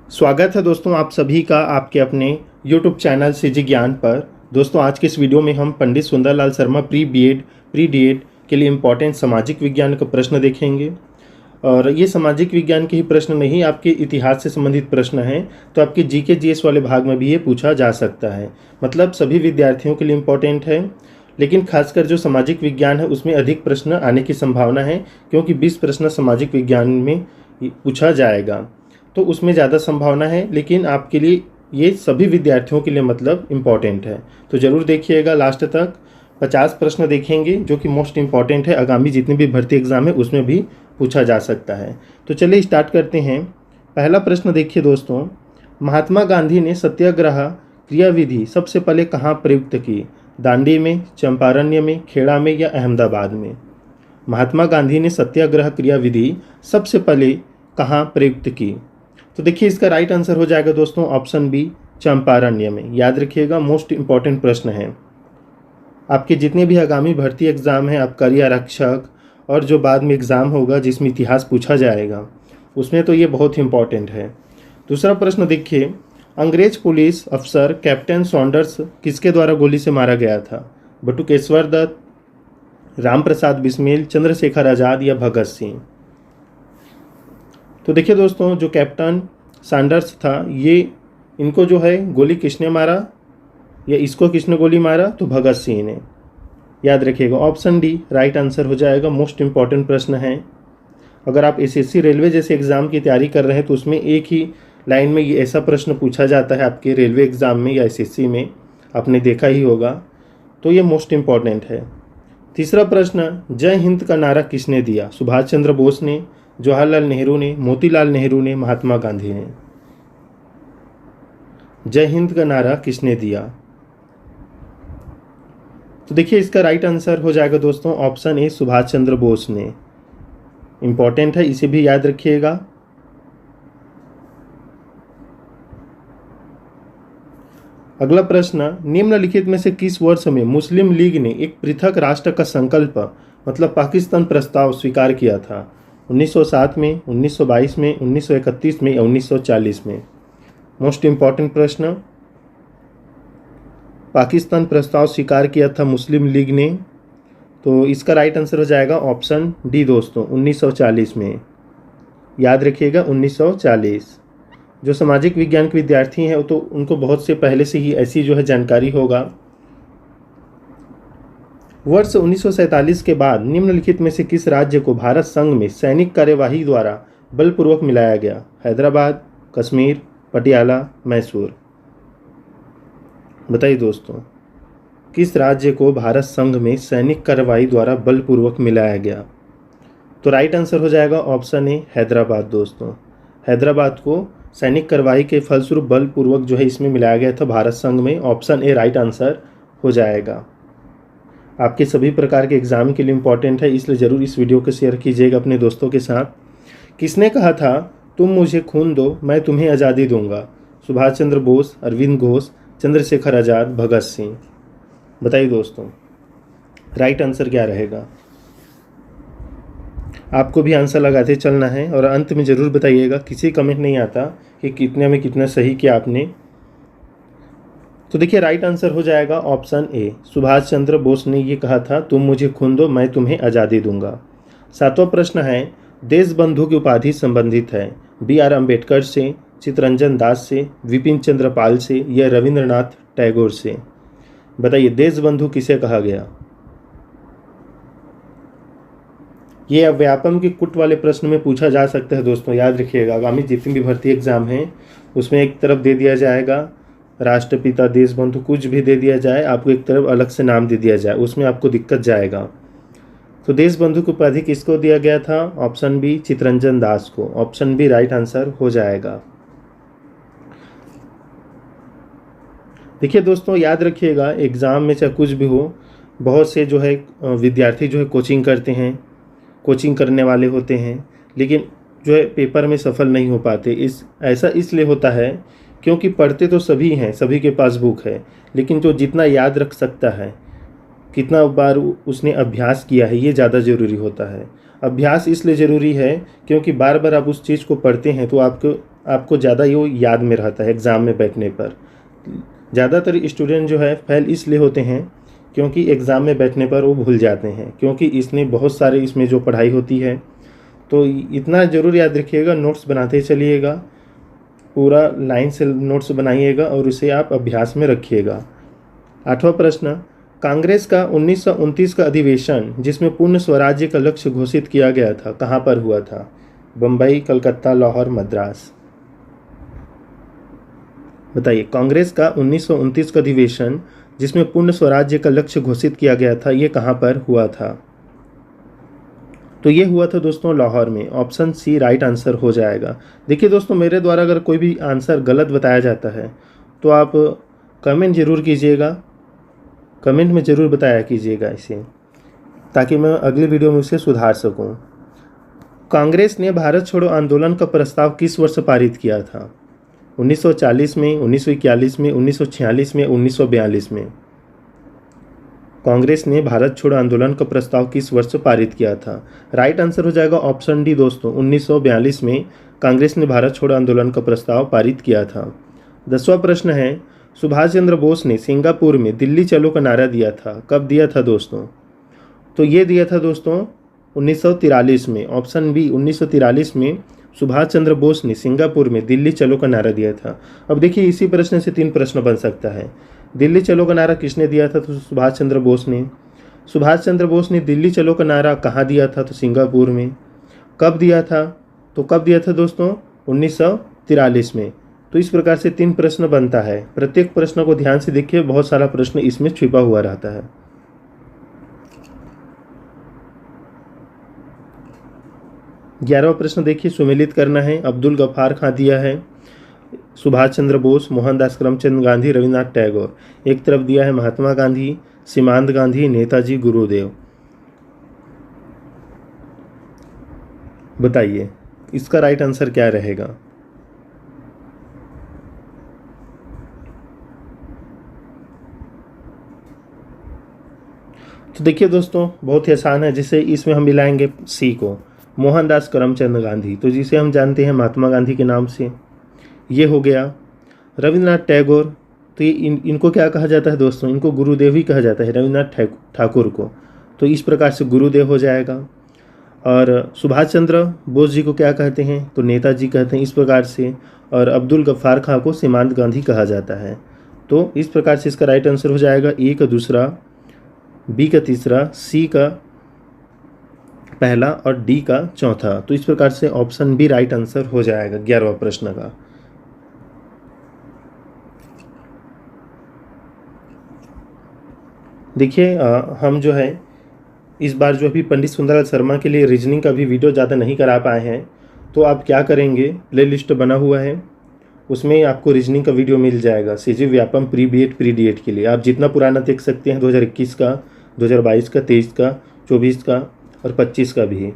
स्वागत है दोस्तों आप सभी का आपके अपने YouTube चैनल सीजी ज्ञान पर। दोस्तों आज के इस वीडियो में हम Pandit Sundarlal Sharma pre BEd pre DEd के लिए इम्पोर्टेंट सामाजिक विज्ञान का प्रश्न देखेंगे। और ये सामाजिक विज्ञान के ही प्रश्न नहीं, आपके इतिहास से संबंधित प्रश्न हैं, तो आपके जीके जीएस वाले भाग में भी ये पूछा जा सकता है। मतलब सभी विद्यार्थियों के लिए इम्पोर्टेंट है, लेकिन खासकर जो सामाजिक विज्ञान है उसमें अधिक प्रश्न आने की संभावना है, क्योंकि 20 प्रश्न सामाजिक विज्ञान में पूछा जाएगा, तो उसमें ज़्यादा संभावना है। लेकिन आपके लिए ये सभी विद्यार्थियों के लिए मतलब इम्पॉर्टेंट है, तो ज़रूर देखिएगा लास्ट तक। 50 प्रश्न देखेंगे जो कि मोस्ट इम्पॉर्टेंट है, आगामी जितने भी भर्ती एग्ज़ाम है उसमें भी पूछा जा सकता है। तो चलिए स्टार्ट करते हैं। पहला प्रश्न देखिए दोस्तों, महात्मा गांधी ने सत्याग्रह क्रियाविधि सबसे पहले कहाँ प्रयुक्त की? दांडी में, चंपारण्य में, खेड़ा में या अहमदाबाद में? महात्मा गांधी ने सत्याग्रह क्रियाविधि सबसे पहले कहाँ प्रयुक्त की? तो देखिए इसका राइट आंसर हो जाएगा दोस्तों ऑप्शन बी, चंपारण्य में। याद रखिएगा, मोस्ट इंपॉर्टेंट प्रश्न है। आपके जितने भी आगामी भर्ती एग्ज़ाम हैं, आबकारी आरक्षक और जो बाद में एग्ज़ाम होगा जिसमें इतिहास पूछा जाएगा, उसमें तो ये बहुत इंपॉर्टेंट है। दूसरा प्रश्न देखिए, अंग्रेज पुलिस अफसर कैप्टन सॉन्डर्स किसके द्वारा गोली से मारा गया था? बटुकेश्वर दत्त, राम प्रसाद बिस्मिल, चंद्रशेखर आज़ाद या भगत सिंह? तो देखिए दोस्तों, जो कैप्टन सैंडर्स था, ये इनको जो है गोली किसने मारा या इसको किसने गोली मारा? तो भगत सिंह ने। याद रखिएगा ऑप्शन डी राइट आंसर हो जाएगा। मोस्ट इंपॉर्टेंट प्रश्न है। अगर आप एसएससी रेलवे जैसे एग्ज़ाम की तैयारी कर रहे हैं तो उसमें एक ही लाइन में ये ऐसा प्रश्न पूछा जाता है आपके रेलवे एग्ज़ाम में या एसएससी में, आपने देखा ही होगा, तो ये मोस्ट इम्पॉर्टेंट है। तीसरा प्रश्न, जय हिंद का नारा किसने दिया? सुभाष चंद्र बोस ने, जवाहरलाल नेहरू ने, मोतीलाल नेहरू ने, महात्मा गांधी ने? जय हिंद का नारा किसने दिया? तो देखिए इसका राइट आंसर हो जाएगा दोस्तों ऑप्शन ए, सुभाष चंद्र बोस ने। इंपॉर्टेंट है, इसे भी याद रखिएगा। अगला प्रश्न, निम्नलिखित में से किस वर्ष में मुस्लिम लीग ने एक पृथक राष्ट्र का संकल्प मतलब पाकिस्तान प्रस्ताव स्वीकार किया था? 1907 में, 1922 में, 1931 में या 1940 में? मोस्ट इम्पॉर्टेंट प्रश्न, पाकिस्तान प्रस्ताव स्वीकार किया था मुस्लिम लीग ने, तो इसका राइट आंसर हो जाएगा ऑप्शन डी दोस्तों, 1940 में। याद रखिएगा 1940। जो सामाजिक विज्ञान के विद्यार्थी हैं तो उनको बहुत से पहले से ही ऐसी जो है जानकारी होगा। वर्ष 1947 के बाद निम्नलिखित में से किस राज्य को भारत संघ में सैनिक कार्यवाही द्वारा बलपूर्वक मिलाया गया? हैदराबाद, कश्मीर, पटियाला, मैसूर? बताइए दोस्तों, किस राज्य को भारत संघ में सैनिक कार्यवाही द्वारा बलपूर्वक मिलाया गया? तो राइट आंसर हो जाएगा ऑप्शन ए, हैदराबाद दोस्तों। हैदराबाद को सैनिक कार्यवाही के फलस्वरूप बलपूर्वक जो है इसमें मिलाया गया था भारत संघ में। ऑप्शन ए राइट आंसर हो जाएगा। आपके सभी प्रकार के एग्ज़ाम के लिए इम्पॉर्टेंट है, इसलिए ज़रूर इस वीडियो को शेयर कीजिएगा अपने दोस्तों के साथ। किसने कहा था तुम मुझे खून दो मैं तुम्हें आज़ादी दूंगा? सुभाष चंद्र बोस, अरविंद घोष, चंद्रशेखर आज़ाद, भगत सिंह? बताइए दोस्तों राइट आंसर क्या रहेगा? आपको भी आंसर लगाते चलना है और अंत में ज़रूर बताइएगा, किसी कमेंट नहीं आता कि कितने में कितना सही किया आपने। तो देखिए राइट आंसर हो जाएगा ऑप्शन ए, सुभाष चंद्र बोस ने ये कहा था तुम मुझे खून दो मैं तुम्हें आज़ादी दूंगा। सातवां प्रश्न है, देश बंधु की उपाधि संबंधित है बी.आर. अम्बेडकर से, चित्तरंजन दास से, विपिन चंद्र पाल से या रविंद्रनाथ टैगोर से? बताइए देश बंधु किसे कहा गया? ये व्यापम के कुट वाले प्रश्न में पूछा जा सकता है दोस्तों। याद रखिएगा आगामी जितनी भी भर्ती एग्जाम हैं उसमें एक तरफ दे दिया जाएगा राष्ट्रपिता, देश बंधु, कुछ भी दे दिया जाए, आपको एक तरफ अलग से नाम दे दिया जाए, उसमें आपको दिक्कत जाएगा। तो देश बंधु की उपाधि किसको दिया गया था? ऑप्शन बी, चित्तरंजन दास को। ऑप्शन बी राइट आंसर हो जाएगा। देखिए दोस्तों याद रखिएगा, एग्ज़ाम में चाहे कुछ भी हो, बहुत से जो है विद्यार्थी जो है कोचिंग करते हैं, कोचिंग करने वाले होते हैं, लेकिन जो है पेपर में सफल नहीं हो पाते। ऐसा इसलिए होता है क्योंकि पढ़ते तो सभी हैं, सभी के पास बुक है, लेकिन जो जितना याद रख सकता है, कितना बार उसने अभ्यास किया है, ये ज़्यादा ज़रूरी होता है। अभ्यास इसलिए ज़रूरी है क्योंकि बार बार आप उस चीज़ को पढ़ते हैं तो आपको ज़्यादा ये याद में रहता है एग्ज़ाम में बैठने पर। ज़्यादातर स्टूडेंट जो है फेल इसलिए होते हैं क्योंकि एग्ज़ाम में बैठने पर वो भूल जाते हैं, क्योंकि इसमें बहुत सारे इसमें जो पढ़ाई होती है। तो इतना ज़रूर याद रखिएगा, नोट्स बनाते चलिएगा, पूरा लाइन से नोट्स बनाइएगा और उसे आप अभ्यास में रखिएगा। 8वां प्रश्न, कांग्रेस का 1929 का अधिवेशन जिसमें पूर्ण स्वराज्य का लक्ष्य घोषित किया गया था, कहाँ पर हुआ था? बम्बई, कलकत्ता, लाहौर, मद्रास। बताइए, कांग्रेस का 1929 का अधिवेशन जिसमें पूर्ण स्वराज्य का लक्ष्य घोषित किया गया था, ये कहाँ पर हुआ था? तो ये हुआ था दोस्तों लाहौर में। ऑप्शन सी राइट आंसर हो जाएगा। देखिए दोस्तों, मेरे द्वारा अगर कोई भी आंसर गलत बताया जाता है तो आप कमेंट ज़रूर कीजिएगा, कमेंट में ज़रूर बताया कीजिएगा इसे, ताकि मैं अगले वीडियो में उसे सुधार सकूं। कांग्रेस ने भारत छोड़ो आंदोलन का प्रस्ताव किस वर्ष पारित किया था? 1940 में, 1941 में, 1946 में, 1942 में। कांग्रेस ने भारत छोड़ो आंदोलन का प्रस्ताव किस वर्ष पारित किया था? राइट आंसर हो जाएगा ऑप्शन डी दोस्तों, 1942 में कांग्रेस ने भारत छोड़ो आंदोलन का प्रस्ताव पारित किया था। 10वां प्रश्न है, सुभाष चंद्र बोस ने सिंगापुर में दिल्ली चलो का नारा दिया था, कब दिया था दोस्तों? तो ये दिया था दोस्तों 1943 में। ऑप्शन बी 1943 में सुभाष चंद्र बोस ने सिंगापुर में दिल्ली चलो का नारा दिया था। अब देखिए, इसी प्रश्न से 3 प्रश्न बन सकता है। दिल्ली चलो का नारा किसने दिया था? तो सुभाष चंद्र बोस ने। सुभाष चंद्र बोस ने दिल्ली चलो का नारा कहाँ दिया था? तो सिंगापुर में। कब दिया था? तो कब दिया था दोस्तों? 1943 में। तो इस प्रकार से 3 प्रश्न बनता है। प्रत्येक प्रश्न को ध्यान से देखिए, बहुत सारा प्रश्न इसमें छिपा हुआ रहता है। 11वां प्रश्न देखिए, सुमेलित करना है। अब्दुल गफ्फार खां दिया है सुभाष चंद्र बोस, मोहनदास करमचंद गांधी, रविन्द्रनाथ टैगोर। एक तरफ दिया है महात्मा गांधी, सीमांत गांधी, नेताजी, गुरुदेव। बताइए इसका राइट आंसर क्या रहेगा? तो देखिए दोस्तों, बहुत ही आसान है, जिसे इसमें हम मिलाएंगे सी को, मोहनदास करमचंद गांधी, तो जिसे हम जानते हैं महात्मा गांधी के नाम से। ये हो गया। रविन्द्रनाथ टैगोर, तो ये इनको क्या कहा जाता है दोस्तों? इनको गुरुदेव ही कहा जाता है, रविन्द्रनाथ ठाकुर को। तो इस प्रकार से गुरुदेव हो जाएगा। और सुभाष चंद्र बोस जी को क्या कहते हैं? तो नेताजी कहते हैं, इस प्रकार से। और अब्दुल गफ्फार खां को सीमांत गांधी कहा जाता है। तो इस प्रकार से इसका राइट आंसर हो जाएगा ए का दूसरा, बी का तीसरा, सी का पहला और डी का चौथा। तो इस प्रकार से ऑप्शन बी राइट आंसर हो जाएगा 11वां प्रश्न का। देखिए, हम जो है इस बार जो अभी पंडित सुंदरलाल शर्मा के लिए रीजनिंग का भी वीडियो ज़्यादा नहीं करा पाए हैं। तो आप क्या करेंगे, प्लेलिस्ट बना हुआ है, उसमें आपको रीजनिंग का वीडियो मिल जाएगा। CG Vyapam pre BEd pre DEd के लिए आप जितना पुराना देख सकते हैं, 2021 का, 2022 का, 23 का, 24 का और 25 का भी।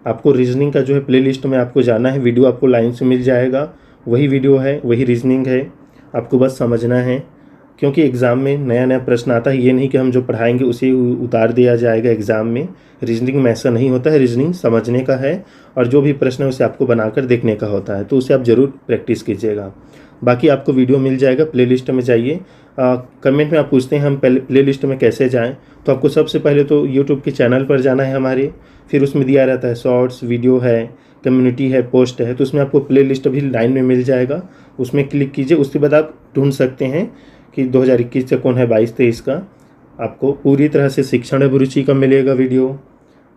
आपको रीजनिंग का जो है प्लेलिस्ट में आपको जाना है, वीडियो आपको लाइन से मिल जाएगा। वही वीडियो है, वही रीजनिंग है, आपको बस समझना है। क्योंकि एग्ज़ाम में नया नया प्रश्न आता है, ये नहीं कि हम जो पढ़ाएंगे उसे उतार दिया जाएगा एग्ज़ाम में। रीजनिंग में ऐसा नहीं होता है, रीजनिंग समझने का है और जो भी प्रश्न है उसे आपको बनाकर देखने का होता है। तो उसे आप ज़रूर प्रैक्टिस कीजिएगा। बाकी आपको वीडियो मिल जाएगा, प्लेलिस्ट में जाइए। कमेंट में आप पूछते हैं हम प्लेलिस्ट में कैसे जाएं, तो आपको सबसे पहले तो यूट्यूब के चैनल पर जाना है हमारे। फिर उसमें दिया रहता है शॉर्ट्स, वीडियो है, कम्युनिटी है, पोस्ट है, तो उसमें आपको प्लेलिस्ट भी लाइन में मिल जाएगा। उसमें क्लिक कीजिए, उसके बाद आप ढूंढ सकते हैं कि 2021 से कौन है, 22-23 का। आपको पूरी तरह से शिक्षण अभिरुचि का मिलेगा वीडियो,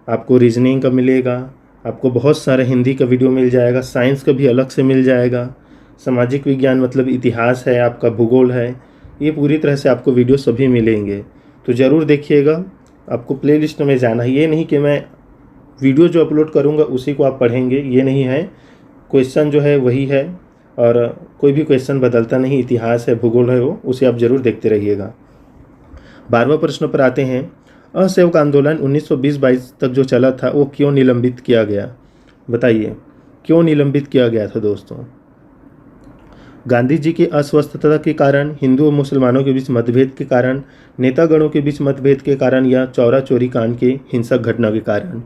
आपको रीजनिंग का मिलेगा, आपको बहुत सारे हिंदी का वीडियो मिल जाएगा, साइंस का भी अलग से मिल जाएगा, सामाजिक विज्ञान मतलब इतिहास है, आपका भूगोल है, ये पूरी तरह से आपको वीडियो सभी मिलेंगे। तो ज़रूर देखिएगा। आपको प्लेलिस्ट में जाना है, ये नहीं कि मैं वीडियो जो अपलोड करूँगा उसी को आप पढ़ेंगे, ये नहीं है। क्वेश्चन जो है वही है और कोई भी क्वेश्चन बदलता नहीं, इतिहास है, भूगोल है, वो उसे आप ज़रूर देखते रहिएगा। 12वां प्रश्न पर आते हैं। असहयोग आंदोलन 1920-22 तक जो चला था वो क्यों निलंबित किया गया? बताइए क्यों निलंबित किया गया था दोस्तों? गांधी जी की अस्वस्थता के कारण, हिंदू और मुसलमानों के बीच मतभेद के कारण, नेतागणों के बीच मतभेद के कारण या चौरा चोरी कांड के हिंसक घटना के कारण?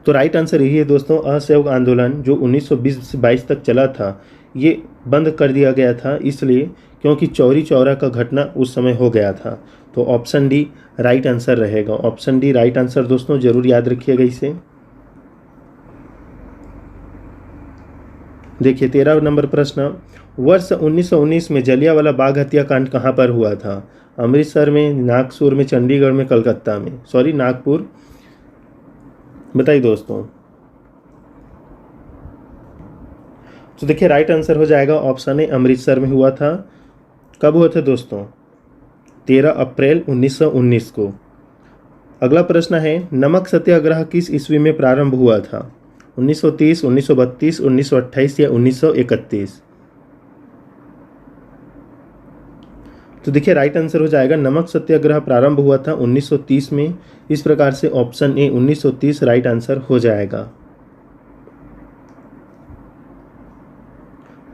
तो राइट आंसर यही है दोस्तों, असहयोग आंदोलन जो 1920 से 22 तक चला था, ये बंद कर दिया गया था इसलिए क्योंकि चौरी चौरा का घटना उस समय हो गया था। तो ऑप्शन डी राइट आंसर रहेगा। ऑप्शन डी राइट आंसर दोस्तों, जरूर याद रखिएगा इसे। देखिए 13 नंबर प्रश्न, वर्ष 1919 में जलियांवाला बाग हत्याकांड कहाँ पर हुआ था? अमृतसर में, नागपुर में, चंडीगढ़ में, कलकत्ता में। सॉरी, नागपुर। बताइए दोस्तों। तो देखिए राइट आंसर हो जाएगा ऑप्शन ए, अमृतसर में हुआ था। कब हुआ था दोस्तों? 13 अप्रैल 1919 को। अगला प्रश्न है, नमक सत्याग्रह किस ईस्वी में प्रारंभ हुआ था? 1930, 1932, 1928 या 1931? तो देखिए राइट आंसर हो जाएगा नमक सत्याग्रह प्रारंभ हुआ था 1930 में। इस प्रकार से ऑप्शन ए 1930 राइट आंसर हो जाएगा।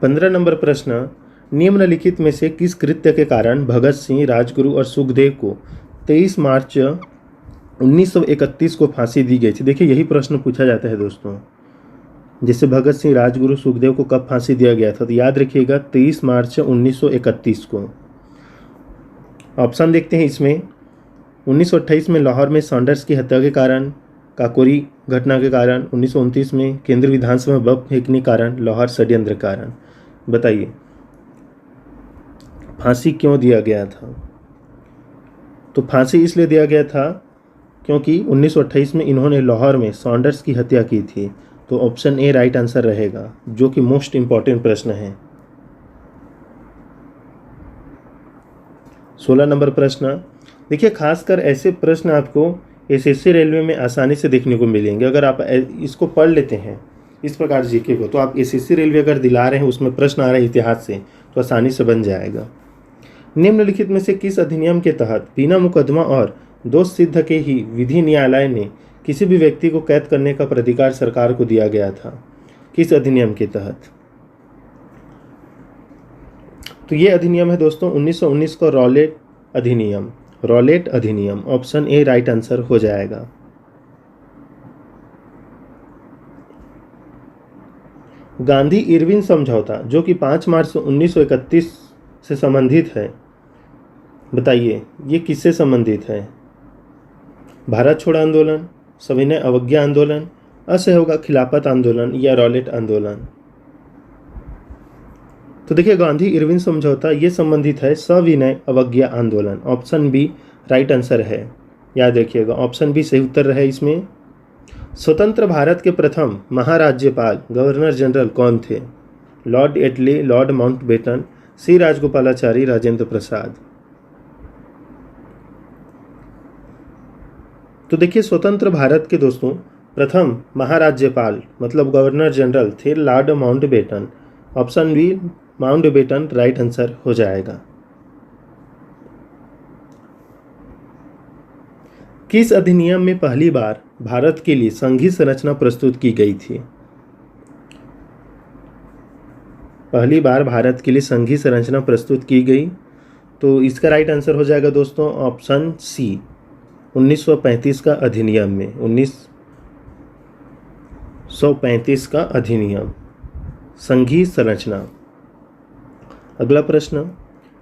15 नंबर प्रश्न, निम्नलिखित में से किस कृत्य के कारण भगत सिंह, राजगुरु और सुखदेव को 23 मार्च 1931 को फांसी दी गई थी? देखिए यही प्रश्न पूछा जाता है दोस्तों, जैसे भगत सिंह, राजगुरु, सुखदेव को कब फांसी दिया गया था? तो याद रखिएगा 23 मार्च 1931 को। ऑप्शन देखते हैं इसमें। 1928 में लाहौर में सॉन्डर्स की हत्या के कारण, काकोरी घटना के कारण, 1929 में केंद्रीय विधानसभा में बम फेंकने के कारण, लाहौर षड्यंत्र कारण। बताइए फांसी क्यों दिया गया था? तो फांसी इसलिए दिया गया था क्योंकि 1928 में इन्होंने लाहौर में सॉन्डर्स की हत्या की थी। तो ऑप्शन ए राइट आंसर रहेगा, जो कि मोस्ट इंपॉर्टेंट प्रश्न है। 16 नंबर प्रश्न, देखिए खासकर ऐसे प्रश्न आपको एसएससी रेलवे में आसानी से देखने को मिलेंगे। अगर आप इसको पढ़ लेते हैं इस प्रकार जीके को, तो आप एसएससी रेलवे अगर दिला रहे हैं उसमें प्रश्न आ रहे हैं इतिहास से, तो आसानी से बन जाएगा। निम्नलिखित में से किस अधिनियम के तहत बिना मुकदमा और दोष सिद्ध के ही विधि न्यायालय ने किसी भी व्यक्ति को कैद करने का प्राधिकार सरकार को दिया गया था? किस अधिनियम के तहत? तो ये अधिनियम है दोस्तों 1919 का रॉलेट अधिनियम। रॉलेट अधिनियम, ऑप्शन ए राइट आंसर हो जाएगा। गांधी इरविन समझौता जो कि 5 मार्च 1931 से संबंधित है, बताइए ये किससे संबंधित है? भारत छोड़ो आंदोलन, सविनय अवज्ञा आंदोलन, असहयोग खिलाफत आंदोलन या रॉलेट आंदोलन? तो देखिए गांधी इरविन समझौता ये संबंधित है सविनय अवज्ञा आंदोलन। ऑप्शन बी राइट आंसर है, याद रखिएगा ऑप्शन बी सही उत्तर है इसमें। स्वतंत्र भारत के प्रथम महाराज्यपाल गवर्नर जनरल कौन थे? Lord Attlee, Lord Mountbatten, C Rajagopalachari, Rajendra Prasad? तो देखिए स्वतंत्र भारत के दोस्तों प्रथम महाराज्यपाल मतलब गवर्नर जनरल थे Lord Mountbatten. Option B Mountbatten right answer हो जाएगा। किस अधिनियम में पहली बार भारत के लिए संघीय संरचना प्रस्तुत की गई थी? पहली बार भारत के लिए संघीय संरचना प्रस्तुत की गई, तो इसका राइट आंसर हो जाएगा दोस्तों ऑप्शन सी 1935 का अधिनियम में। 1935 का अधिनियम, संघीय संरचना। अगला प्रश्न,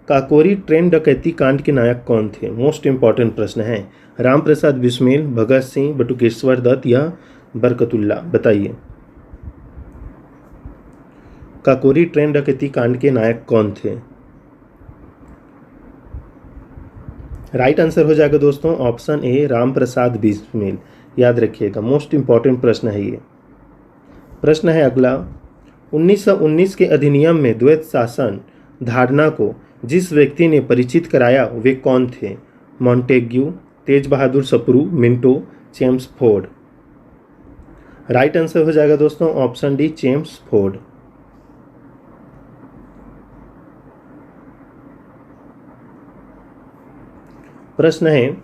काकोरी ट्रेन डकैती कांड के नायक कौन थे? मोस्ट इंपॉर्टेंट प्रश्न है। राम प्रसाद बिस्मिल, भगत सिंह, बटुकेश्वर दत्त या बरकतुल्ला? बताइए काकोरी ट्रेन डकैती कांड के नायक कौन थे? राइट आंसर हो जाएगा दोस्तों ऑप्शन ए राम प्रसाद बिस्मिल। याद रखिएगा मोस्ट इंपॉर्टेंट प्रश्न है ये। प्रश्न है अगला, 1919 के अधिनियम में द्वैत शासन धारणा को जिस व्यक्ति ने परिचित कराया वे कौन थे? Montagu, Tej Bahadur Sapru, Minto, Chelmsford? Right answer हो जाएगा दोस्तों ऑप्शन डी चेम्सफोर्ड। प्रश्न है,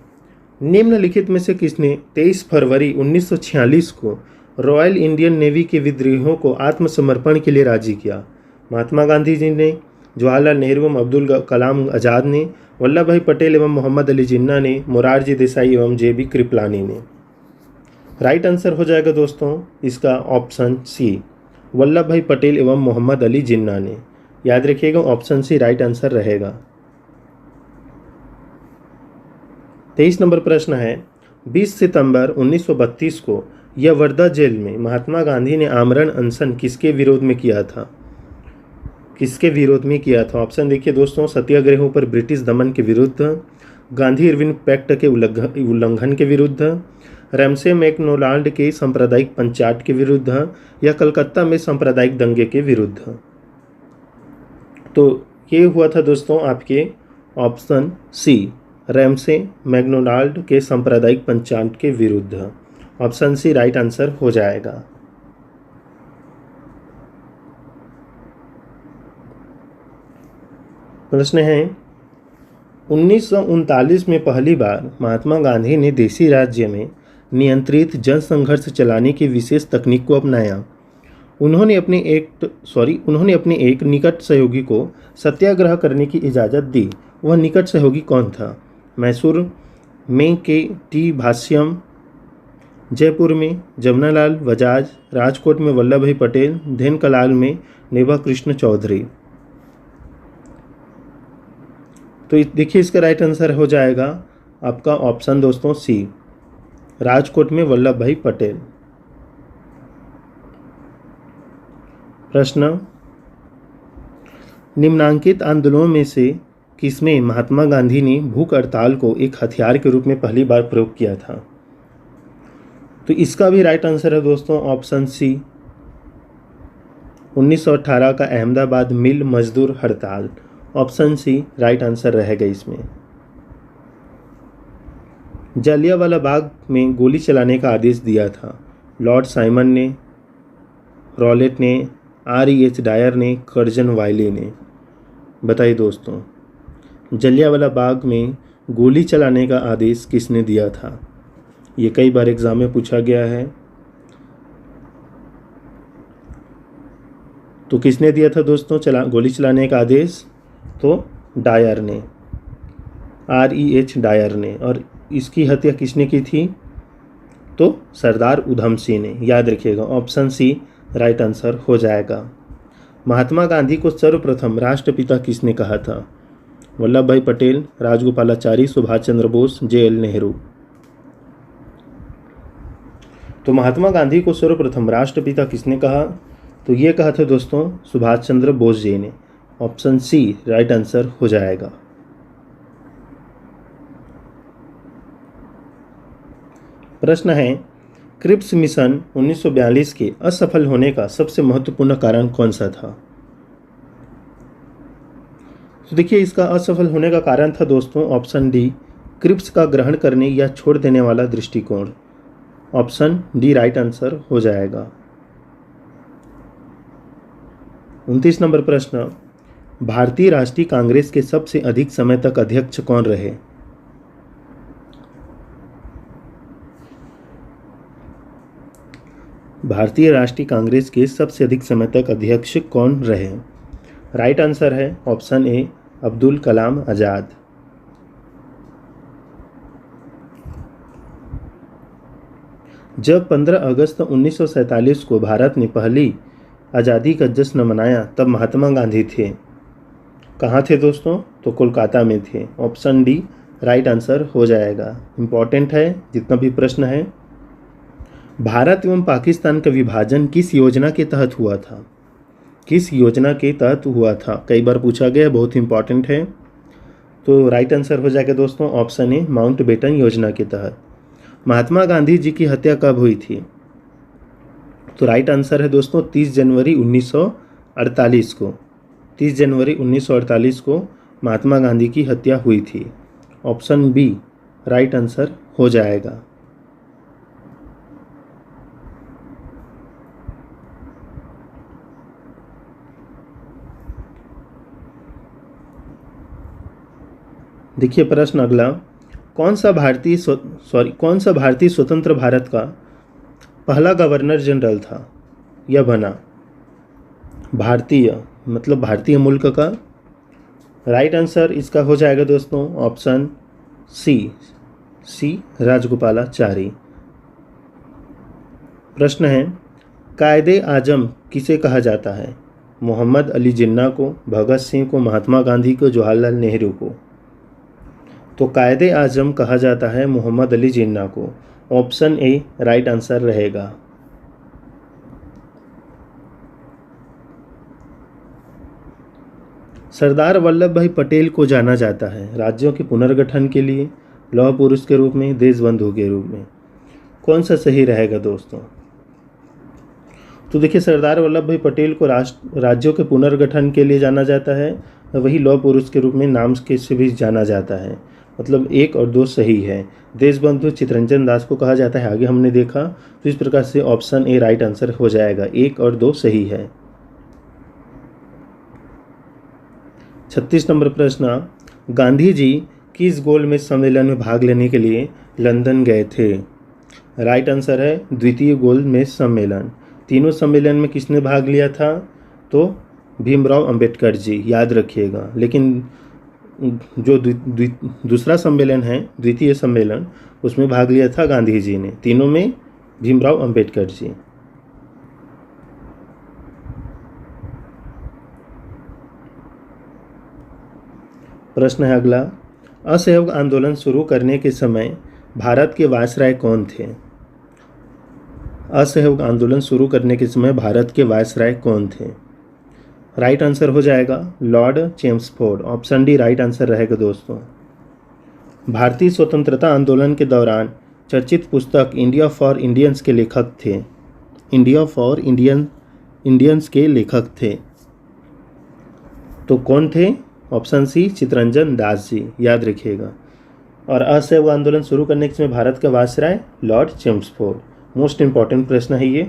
निम्नलिखित में से किसने 23 फरवरी 1946 को रॉयल इंडियन नेवी के विद्रोहियों को आत्मसमर्पण के लिए राजी किया? महात्मा गांधी जी ने, जवाहरलाल नेहरू एवं अब्दुल कलाम आज़ाद ने, वल्लभ भाई पटेल एवं मोहम्मद अली जिन्ना ने, मोरारजी देसाई एवं जेबी कृपलानी ने? राइट आंसर हो जाएगा दोस्तों इसका ऑप्शन सी वल्लभ भाई पटेल एवं मोहम्मद अली जिन्ना ने। याद रखिएगा ऑप्शन सी राइट आंसर रहेगा। 23 नंबर प्रश्न है, 20 सितंबर 1932 को यवर्धा जेल में महात्मा गांधी ने आमरण अनशन किसके विरोध में किया था? किसके विरोध में किया था? ऑप्शन देखिए दोस्तों, सत्याग्रहों पर ब्रिटिश दमन के विरुद्ध, गांधी इरविन पैक्ट के उल्लंघन के विरुद्ध, रैमसे मैकडोनाल्ड के सांप्रदायिक पंचायत के विरुद्ध, या कलकत्ता में सांप्रदायिक दंगे के विरुद्ध। तो ये हुआ था दोस्तों आपके ऑप्शन सी, रैमसे मैकडोनाल्ड के सांप्रदायिक पंचायत के विरुद्ध। ऑप्शन सी राइट आंसर हो जाएगा। प्रश्न है, 1939 में पहली बार महात्मा गांधी ने देशी राज्य में नियंत्रित जनसंघर्ष चलाने की विशेष तकनीक को अपनाया। उन्होंने अपने एक निकट सहयोगी को सत्याग्रह करने की इजाज़त दी। वह निकट सहयोगी कौन था? मैसूर में के टी भाष्यम, जयपुर में जमनालाल बजाज, राजकोट में वल्लभ भाई पटेल, धेनकलाल में नेभा कृष्ण चौधरी। तो देखिए इसका राइट आंसर हो जाएगा आपका ऑप्शन दोस्तों सी, राजकोट में वल्लभ भाई पटेल। प्रश्न, निम्नांकित आंदोलनों में से किसमें महात्मा गांधी ने भूख हड़ताल को एक हथियार के रूप में पहली बार प्रयोग किया था? तो इसका भी राइट आंसर है दोस्तों ऑप्शन सी, 1918 का अहमदाबाद मिल मजदूर हड़ताल। ऑप्शन सी राइट आंसर रहेगा इसमें। जलियांवाला बाग में गोली चलाने का आदेश दिया था। लॉर्ड साइमन ने, रॉलेट ने, R.E.H. डायर ने, कर्जन वाइली ने। बताइए दोस्तों, जलियांवाला बाग में गोली चलाने का आदेश किसने दिया था? ये कई बार एग्जाम में पूछा गया है। तो किसने दिया था दोस्तों गोली चलाने का आदेश? तो डायर ने, R.E.H. डायर ने। और इसकी हत्या किसने की थी? तो सरदार उधम सिंह ने। याद रखिएगा ऑप्शन सी राइट आंसर हो जाएगा। महात्मा गांधी को सर्वप्रथम राष्ट्रपिता किसने कहा था? वल्लभ भाई पटेल, राजगोपालाचारी, सुभाष चंद्र बोस, J.L. नेहरू। तो महात्मा गांधी को सर्वप्रथम राष्ट्रपिता किसने कहा? तो ये कहा था दोस्तों सुभाष चंद्र बोस जी ने। ऑप्शन सी राइट आंसर हो जाएगा। प्रश्न है, क्रिप्स मिशन 1942 के असफल होने का सबसे महत्वपूर्ण कारण कौन सा था? तो देखिए इसका असफल होने का कारण था दोस्तों ऑप्शन डी, क्रिप्स का ग्रहण करने या छोड़ देने वाला दृष्टिकोण। ऑप्शन डी राइट आंसर हो जाएगा। 29 नंबर प्रश्न, भारतीय राष्ट्रीय कांग्रेस के सबसे अधिक समय तक अध्यक्ष कौन रहे? भारतीय राष्ट्रीय कांग्रेस के सबसे अधिक समय तक अध्यक्ष कौन रहे? राइट आंसर है ऑप्शन ए, अब्दुल कलाम आज़ाद। जब 15 अगस्त 1947 को भारत ने पहली आज़ादी का जश्न मनाया तब महात्मा गांधी थे। कहाँ थे दोस्तों? तो कोलकाता में थे। ऑप्शन डी राइट आंसर हो जाएगा। इम्पॉर्टेंट है जितना भी प्रश्न है। भारत एवं पाकिस्तान का विभाजन किस योजना के तहत हुआ था? किस योजना के तहत हुआ था? कई बार पूछा गया, बहुत इंपॉर्टेंट है। तो राइट आंसर हो जाएगा दोस्तों ऑप्शन ए, माउंटबेटन योजना के तहत। महात्मा गांधी जी की हत्या कब हुई थी? तो राइट आंसर है दोस्तों 30 जनवरी 1948 को। 30 जनवरी 1948 को महात्मा गांधी की हत्या हुई थी। ऑप्शन बी राइट आंसर हो जाएगा। देखिए प्रश्न अगला, कौन सा भारतीय स्वतंत्र भारत का पहला गवर्नर जनरल था या बना? भारतीय मतलब भारतीय मुल्क का। राइट आंसर इसका हो जाएगा दोस्तों ऑप्शन सी राजगोपालाचारी। प्रश्न है, कायदे आजम किसे कहा जाता है? मोहम्मद अली जिन्ना को, भगत सिंह को, महात्मा गांधी को, जवाहरलाल नेहरू को? तो कायदे आजम कहा जाता है मोहम्मद अली जिन्ना को। ऑप्शन ए राइट आंसर रहेगा। सरदार वल्लभ भाई पटेल को जाना जाता है राज्यों के पुनर्गठन के लिए, लौह पुरुष के रूप में, देशबंधु के रूप में? कौन सा सही रहेगा दोस्तों? तो देखिए, सरदार वल्लभ भाई पटेल को राज्यों के पुनर्गठन के लिए जाना जाता है, वही लौह पुरुष के रूप में नाम के से भी जाना जाता है। मतलब 1 और 2 सही है। देशबंधु चित्तरंजन दास को कहा जाता है, आगे हमने देखा। तो इस प्रकार से ऑप्शन ए राइट आंसर हो जाएगा। 1 और 2 सही है। 36 नंबर प्रश्न, गांधी जी किस गोलमेज सम्मेलन में भाग लेने के लिए लंदन गए थे? राइट आंसर है द्वितीय गोलमेज सम्मेलन। तीनों सम्मेलन में किसने भाग लिया था? तो भीमराव अंबेडकर जी, याद रखिएगा। लेकिन जो दूसरा सम्मेलन है, द्वितीय सम्मेलन, उसमें भाग लिया था गांधी जी ने। तीनों में भीमराव अंबेडकर जी। प्रश्न है अगला, असहयोग आंदोलन शुरू करने के समय भारत के वायसराय कौन थे? असहयोग आंदोलन शुरू करने के समय भारत के वायसराय कौन थे? राइट आंसर हो जाएगा Lord Chelmsford. Option D right answer रहेगा दोस्तों। भारतीय स्वतंत्रता आंदोलन के दौरान चर्चित पुस्तक इंडिया फॉर इंडियंस के लेखक थे। इंडिया फॉर इंडियंस के लेखक थे तो कौन थे? ऑप्शन सी चित्तरंजन दास जी, याद रखिएगा। और असहयोग आंदोलन शुरू करने के समय भारत का viceroy Lord Chelmsford. Most important प्रश्न है ये।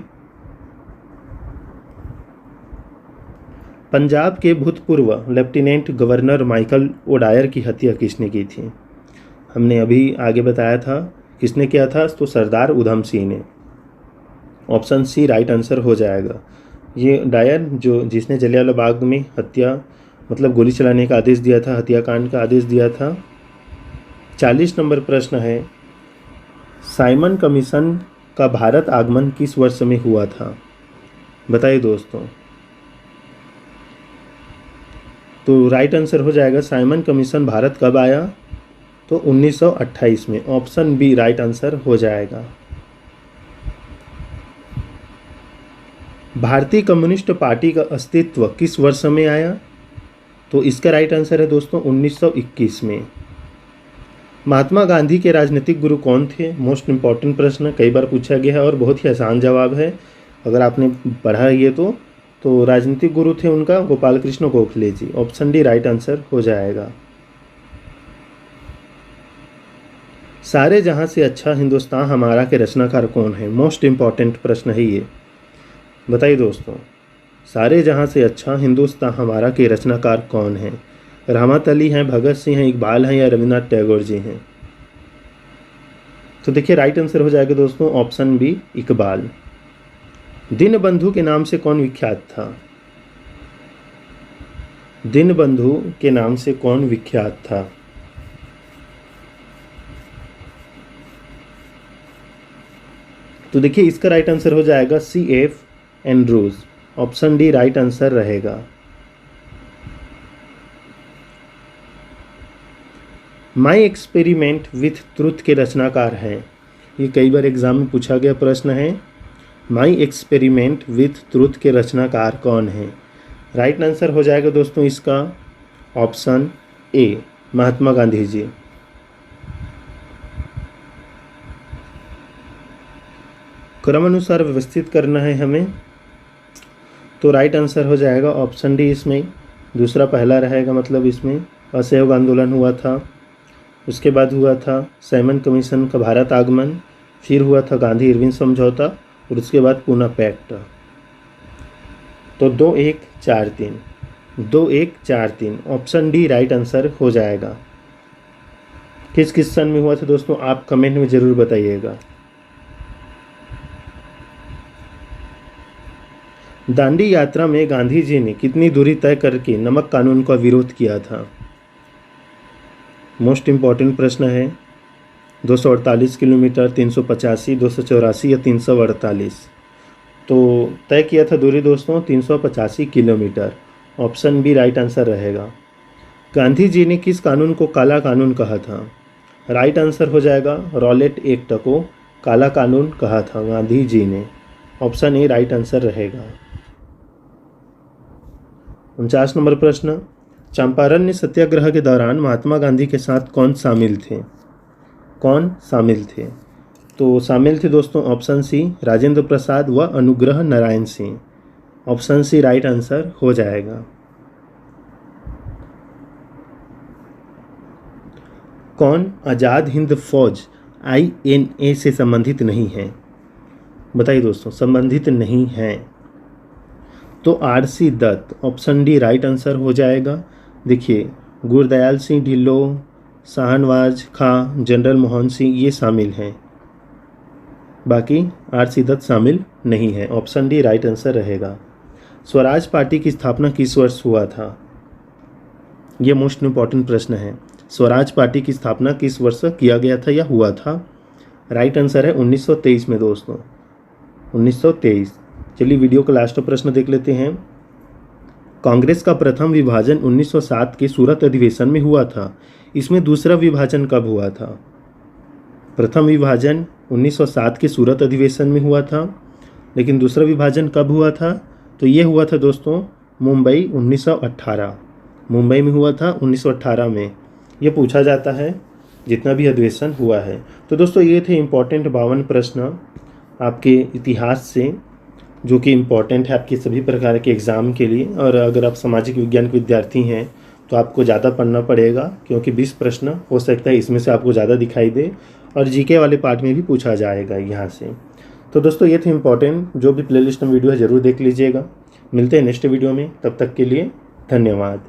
पंजाब के भूतपूर्व लेफ्टिनेंट गवर्नर माइकल ओडायर की हत्या किसने की थी? हमने अभी आगे बताया था किसने किया था, तो सरदार उधम सिंह ने। ऑप्शन सी राइट आंसर हो जाएगा। ये डायर जिसने जलियांवाला बाग में हत्या मतलब गोली चलाने का आदेश दिया था, हत्याकांड का आदेश दिया था। 40 नंबर प्रश्न है, साइमन कमीशन का भारत आगमन किस वर्ष में हुआ था? बताइए दोस्तों। तो राइट आंसर हो जाएगा साइमन कमीशन भारत कब आया? तो 1928 में। ऑप्शन बी राइट आंसर हो जाएगा। भारतीय कम्युनिस्ट पार्टी का अस्तित्व किस वर्ष में आया? तो इसका राइट आंसर है दोस्तों 1921 में। महात्मा गांधी के राजनीतिक गुरु कौन थे? मोस्ट इंपॉर्टेंट प्रश्न, कई बार पूछा गया है और बहुत ही आसान जवाब है अगर आपने पढ़ा है ये तो राजनीतिक गुरु थे उनका गोपाल कृष्ण गोखले जी। ऑप्शन डी राइट आंसर हो जाएगा। सारे जहां से अच्छा हिंदुस्तान हमारा के रचनाकार कौन है? मोस्ट इंपॉर्टेंट प्रश्न है ये। बताइए दोस्तों, सारे जहां से अच्छा हिंदुस्तान हमारा के रचनाकार कौन है? रहमत अली हैं, भगत सिंह हैं, इकबाल हैं या रविन्द्रनाथ टैगोर जी हैं? तो देखिए राइट आंसर हो जाएगा दोस्तों ऑप्शन बी इकबाल। दीनबंधु के नाम से कौन विख्यात था? दीनबंधु के नाम से कौन विख्यात था? तो देखिए इसका राइट आंसर हो जाएगा C.F. Andrews. Option D right answer रहेगा। माई एक्सपेरिमेंट विथ ट्रुथ के रचनाकार हैं। ये कई बार एग्जाम में पूछा गया प्रश्न है। माई एक्सपेरिमेंट विथ ट्रुथ के रचनाकार कौन हैं? राइट आंसर हो जाएगा दोस्तों इसका ऑप्शन ए महात्मा गांधी जी। क्रमानुसार व्यवस्थित करना है हमें, तो राइट आंसर हो जाएगा ऑप्शन डी। इसमें दूसरा पहला रहेगा, मतलब इसमें असहयोग आंदोलन हुआ था, उसके बाद हुआ था साइमन कमीशन का भारत आगमन, फिर हुआ था गांधी इरविन समझौता और उसके बाद पूना पैक्ट। तो 2-1-4-3 2-1-4-3 ऑप्शन डी राइट आंसर हो जाएगा। किस किस सन में हुआ था दोस्तों आप कमेंट में ज़रूर बताइएगा। दांडी यात्रा में गांधी जी ने कितनी दूरी तय करके नमक कानून का विरोध किया था? मोस्ट इम्पॉर्टेंट प्रश्न है। 248 किलोमीटर, 385, 284 या 348? तो तय किया था दूरी दोस्तों 385 kilometre. Option B right answer रहेगा। गांधी जी ने किस कानून को काला कानून कहा था? राइट आंसर हो जाएगा रॉलेट एक्ट को काला कानून कहा था गांधी जी ने। ऑप्शन ए राइट आंसर रहेगा। 49 नंबर प्रश्न, चंपारण सत्याग्रह के दौरान महात्मा गांधी के साथ कौन शामिल थे? कौन शामिल थे? तो शामिल थे दोस्तों ऑप्शन सी राजेंद्र प्रसाद व Anugrah Narayan Singh. Option C right answer हो जाएगा। कौन आज़ाद हिंद फौज INA से संबंधित नहीं है? बताइए दोस्तों, संबंधित नहीं है तो RC Dutt. Option D right answer हो जाएगा। देखिए, गुरदयाल सिंह ढिल्लों, शाहनवाज खां, जनरल मोहन सिंह ये शामिल हैं, बाकी RC दत्त शामिल नहीं है। ऑप्शन डी राइट आंसर रहेगा। स्वराज पार्टी की स्थापना किस वर्ष हुआ था? ये मोस्ट इम्पॉर्टेंट प्रश्न है। स्वराज पार्टी की स्थापना किस वर्ष किया गया था या हुआ था? राइट आंसर है 1923 में दोस्तों, 1923। चलिए वीडियो का लास्ट प्रश्न देख लेते हैं। कांग्रेस का प्रथम विभाजन 1907 के सूरत अधिवेशन में हुआ था। इसमें दूसरा विभाजन कब हुआ था? प्रथम विभाजन 1907 के सूरत अधिवेशन में हुआ था, लेकिन दूसरा विभाजन कब हुआ था? तो ये हुआ था दोस्तों मुंबई 1918। मुंबई में हुआ था 1918 में। ये पूछा जाता है जितना भी अधिवेशन हुआ है। तो दोस्तों ये थे इम्पॉर्टेंट 52 प्रश्न आपके इतिहास से, जो कि इम्पॉर्टेंट है आपके सभी प्रकार के एग्ज़ाम के लिए। और अगर आप सामाजिक विज्ञान के विद्यार्थी हैं तो आपको ज़्यादा पढ़ना पड़ेगा, क्योंकि 20 प्रश्न हो सकता है इसमें से आपको ज़्यादा दिखाई दे, और GK वाले पार्ट में भी पूछा जाएगा यहाँ से। तो दोस्तों ये थे इम्पॉर्टेंट, जो भी प्लेलिस्ट में वीडियो है ज़रूर देख लीजिएगा। मिलते हैं नेक्स्ट वीडियो में, तब तक के लिए धन्यवाद।